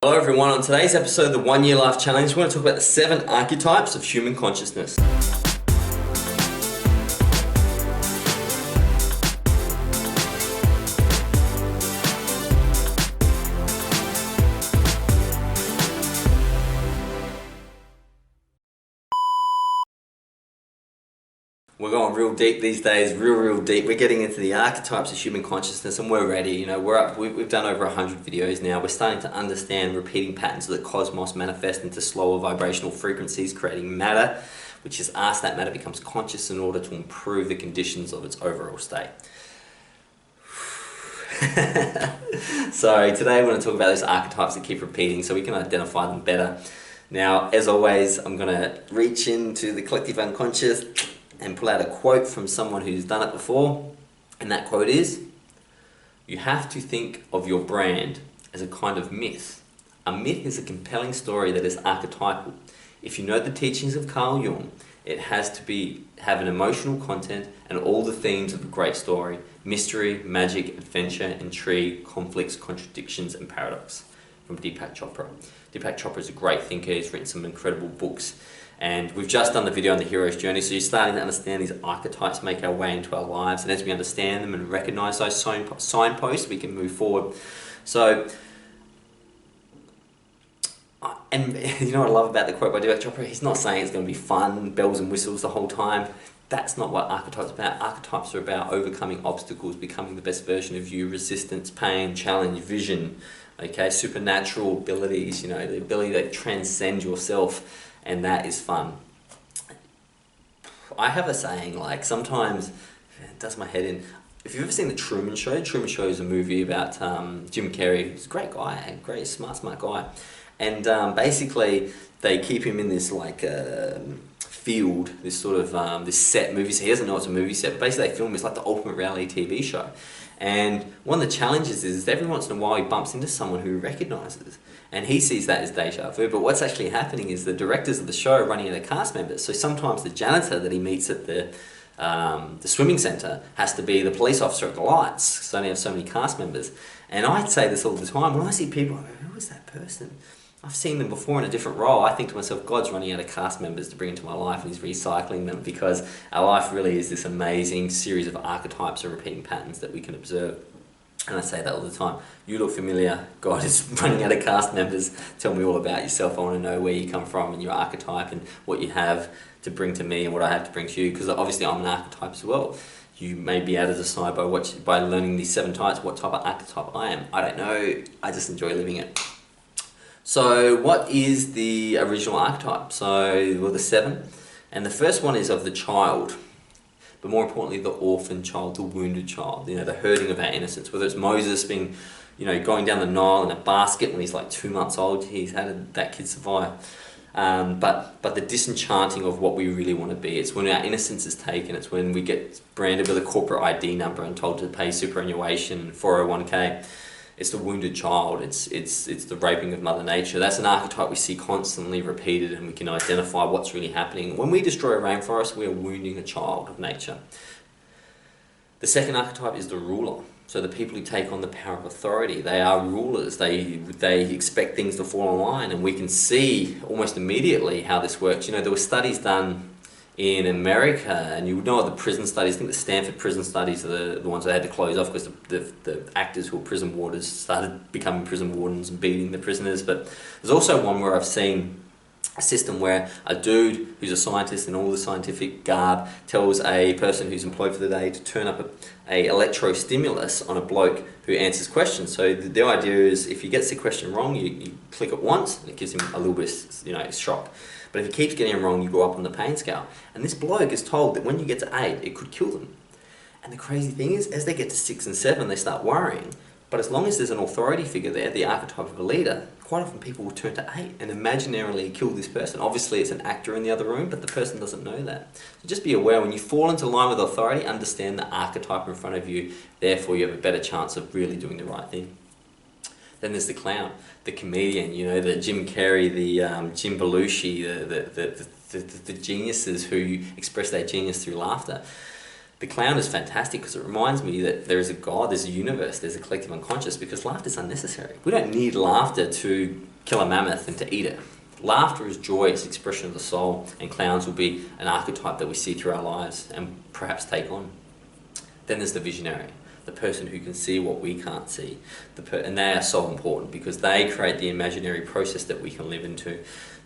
Hello everyone, on today's episode of the 1 Year Life Challenge, we're going to talk about the 7 archetypes of human consciousness. We're going real deep these days, real deep. We're getting into the archetypes of human consciousness and we're ready. You know, we've done over 100 videos now. We're starting to understand repeating patterns of the cosmos manifest into slower vibrational frequencies, creating matter, which is as that matter becomes conscious in order to improve the conditions of its overall state. So today we're going to talk about those archetypes that keep repeating so we can identify them better. Now, as always, I'm going to reach into the collective unconscious and pull out a quote from someone who's done it before, and that quote is, "You have to think of your brand as a kind of myth. A myth is a compelling story that is archetypal. If you know the teachings of Carl Jung, it has to have an emotional content and all the themes of a great story: mystery, magic, adventure, intrigue, conflicts, contradictions, and paradox." From Deepak Chopra. Deepak Chopra is a great thinker. He's written some incredible books. And we've just done the video on the hero's journey, so you're starting to understand these archetypes make our way into our lives, and as we understand them and recognize those signposts, we can move forward. So, and you know what I love about the quote by Deepak Chopra? He's not saying it's going to be fun, bells and whistles the whole time. That's not what archetypes are about. Archetypes are about overcoming obstacles, becoming the best version of you, resistance, pain, challenge, vision, okay, supernatural abilities, you know, the ability to transcend yourself. And that is fun. I have a saying, like, sometimes it does my head in. If you've ever seen the Truman Show, Truman Show is a movie about Jim Carrey. He's a great guy, a great smart guy. And basically they keep him in this like field, this sort of this set movie. So he doesn't know it's a movie set, but basically they film it's like the ultimate reality TV show. And one of the challenges is every once in a while he bumps into someone who he recognises, and he sees that as deja vu. But what's actually happening is the directors of the show are running out of cast members. So sometimes the janitor that he meets at the swimming centre has to be the police officer at the lights, because they only have so many cast members. And I say this all the time, when I see people, who is that person? I've seen them before in a different role. I think to myself, God's running out of cast members to bring into my life, and He's recycling them, because our life really is this amazing series of archetypes and repeating patterns that we can observe. And I say that all the time. You look familiar. God is running out of cast members. Tell me all about yourself. I want to know where you come from and your archetype and what you have to bring to me and what I have to bring to you, because obviously I'm an archetype as well. You may be able to decide by learning these 7 types what type of archetype I am. I don't know. I just enjoy living it. So what is the original archetype? So, well, the 7. And the first one is of the child. But more importantly, the orphan child, the wounded child, you know, the hurting of our innocence. Whether it's Moses being, you know, going down the Nile in a basket when he's like 2 months old, how did that kid survive? But the disenchanting of what we really want to be. It's when our innocence is taken. It's when we get branded with a corporate ID number and told to pay superannuation and 401k. It's the wounded child. It's the raping of Mother Nature. That's an archetype we see constantly repeated, and we can identify what's really happening. When we destroy a rainforest, we are wounding a child of nature. The second archetype is the ruler. So the people who take on the power of authority, they are rulers. They expect things to fall in line, and we can see almost immediately how this works. You know, there were studies done in America, and you would know the prison studies. I think the Stanford prison studies are the ones that had to close off because the actors who were prison wardens started becoming prison wardens and beating the prisoners. But there's also one where I've seen a system where a dude who's a scientist in all the scientific garb tells a person who's employed for the day to turn up a electrostimulus on a bloke who answers questions. So the idea is, if he gets the question wrong, you click it once and it gives him a little bit, you know, shock. But if he keeps getting it wrong, you go up on the pain scale. And this bloke is told that when you get to 8, it could kill them. And the crazy thing is, as they get to 6 and 7, they start worrying. But as long as there's an authority figure there, the archetype of a leader, quite often people will turn to 8 and imaginarily kill this person. Obviously it's an actor in the other room, but the person doesn't know that. So just be aware, when you fall into line with authority, understand the archetype in front of you. Therefore you have a better chance of really doing the right thing. Then there's the clown, the comedian, you know, the Jim Carrey, the Jim Belushi, the geniuses who express their genius through laughter. The clown is fantastic because it reminds me that there is a God, there's a universe, there's a collective unconscious, because laughter is unnecessary. We don't need laughter to kill a mammoth and to eat it. Laughter is joyous expression of the soul, and clowns will be an archetype that we see through our lives and perhaps take on. Then there's the visionary, the person who can see what we can't see. And they are so important because they create the imaginary process that we can live into.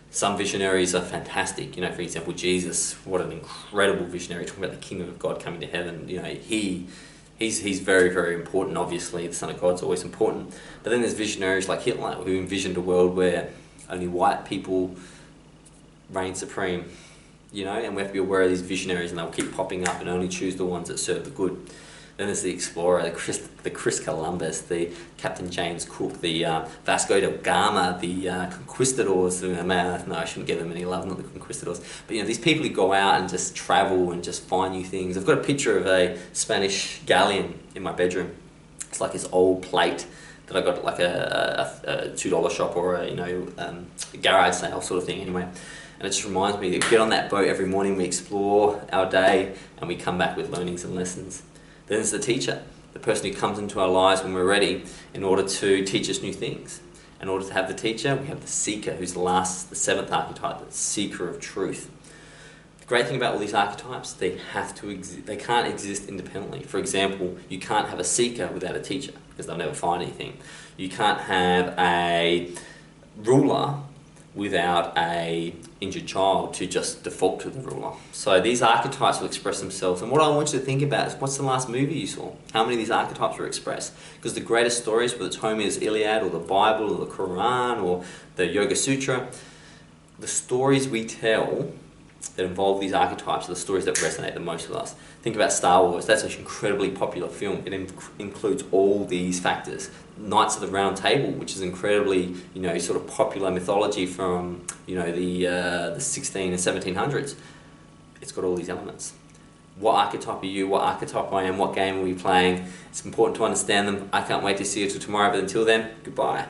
Some visionaries are fantastic. For example, Jesus, what an incredible visionary, talking about the kingdom of God coming to heaven. He's very, very important, obviously. The Son of God's always important. But then there's visionaries like Hitler, who envisioned a world where only white people reign supreme. And we have to be aware of these visionaries, and they'll keep popping up and only choose the ones that serve the good. Then there's the explorer, the Chris Columbus, the Captain James Cook, the Vasco da Gama, the conquistadors. No, I shouldn't give them any love, not the conquistadors. But these people who go out and just travel and just find new things. I've got a picture of a Spanish galleon in my bedroom. It's like this old plate that I got at like a $2 shop or a garage sale sort of thing anyway. And it just reminds me that we get on that boat every morning, we explore our day, and we come back with learnings and lessons. Then there's the teacher, the person who comes into our lives when we're ready in order to teach us new things. In order to have the teacher, we have the seeker, who's the seventh archetype, the seeker of truth. The great thing about all these archetypes, they can't exist independently. For example, you can't have a seeker without a teacher, because they'll never find anything. You can't have a ruler without a injured child to just default to the ruler. So these archetypes will express themselves, and what I want you to think about is, what's the last movie you saw? How many of these archetypes were expressed? Because the greatest stories, whether it's Homer's Iliad or the Bible or the Quran or the Yoga Sutra, the stories we tell that involve these archetypes are the stories that resonate the most with us. Think about Star Wars. That's an incredibly popular film. It includes all these factors. Knights of the Round Table, which is incredibly, sort of popular mythology from, the 16 and 1700s. It's got all these elements. What archetype are you? What archetype I am? What game are we playing? It's important to understand them. I can't wait to see you till tomorrow, but until then, goodbye.